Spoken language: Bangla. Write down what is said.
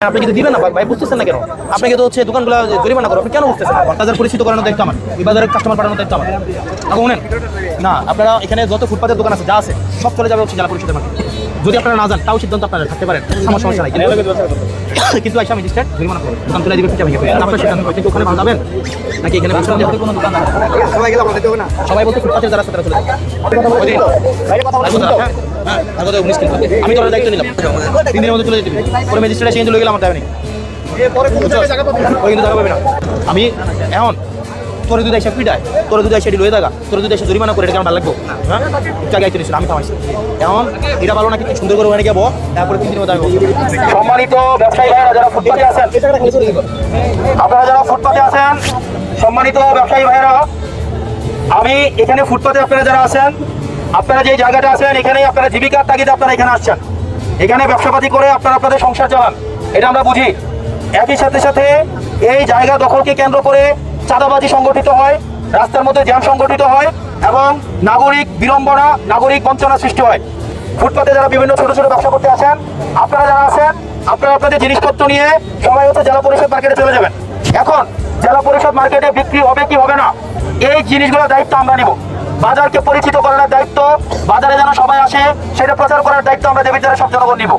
আপনি কিন্তু দিবেন না ভাই, বুঝতেছেন না কেন? আপনাকে তো হচ্ছে দোকানগুলো জরিমানা করো, আপনি কেন বুঝতেছেন না? বাজার পরিচিত করানোর দায়িত্ব আমার, এই বাজারের কাস্টমার পাঠানোর দায়িত্ব আমার। আপনি শুনেন না, আপনারা এখানে যত ফুটপাতের দোকান আছে যা আছে সব চলে যাবে হচ্ছে জেলা পরিষদের মাঠে। যদি আপনারা না যান তাও সিদ্ধান্ত আপনারা থাকতে পারেন, আমার সমস্যা নাই। কিন্তু আইসা ম্যাজিস্ট্রেট জরিমানা করবে, দোকান তুলে দিবে, পিঠা ভেঙে ফেলবে। আপনার সিদ্ধান্ত, কিন্তু ওখানে ভালো যাবেন নাকি এখানে বসে কোনো দোকান সবাই গেলে আমাদের দেবে না, সবাই বলতে ফুটপাতের যারা আছে তারা চলে যাবে। আমি তো দায়িত্ব নিলাম, 3 দিনের মধ্যে চলে যেতে পরে ম্যাজিস্ট্রেট এসে চলে গেলাম, আমার দাবি নেই, কিন্তু জায়গা পাবে না। আমি এখন তোর যদি এসে পিটায়, তোর যদি এসে লয়ে থাকা, তোর যদি এসে জরিমানা করে, এটা কেমন ভালো লাগবো? হ্যাঁ, জায়গায় চলেছিল, আমি থামাইছি। এখন এটা ভালো না, কিন্তু সুন্দর করে ওখানে যাবো, তারপরে 3 দিনের মধ্যে আমি সম্মানিত ব্যবসায়ী ভাইরা যারা ফুটপাতে আছেন, আপনারা যারা ফুটপাতে আছেন, সম্মানিত ব্যবসায়ী ভাইরা, আমি এখানে ফুটপাতে আপনারা যারা আছেন, আপনারা যে জায়গাটা আছেন এখানেই আপনারা জীবিকার তাগিদে আপনারা এখানে আসছেন, এখানে ব্যবসাপাতি করে আপনারা আপনাদের সংসার চালান, এটা আমরা বুঝি। একই সাথে সাথে এই জায়গা দখলকে কেন্দ্র করে চাঁদাবাজি সংগঠিত হয়, রাস্তার মধ্যে জ্যাম সংগঠিত হয় এবং নাগরিক বিড়ম্বনা, নাগরিক বঞ্চনা সৃষ্টি হয়। ফুটপাতে যারা বিভিন্ন ছোট ছোট ব্যবসা করতে আসেন, আপনারা যারা আছেন, আপনারা আপনাদের জিনিসপত্র নিয়ে সবাই হচ্ছে জেলা পরিষদ মার্কেটে চলে যাবেন। এখন জেলা পরিষদ মার্কেটে বিক্রি হবে কি হবে না, এই জিনিসগুলোর দায়িত্ব আমরা নিব। বাজারকে পরিচিত করার দায়িত্ব, বাজারে যেন সবাই আসে সেটা প্রচার করার দায়িত্ব আমরা দেবীর দ্বারা সব জনগণ নিব।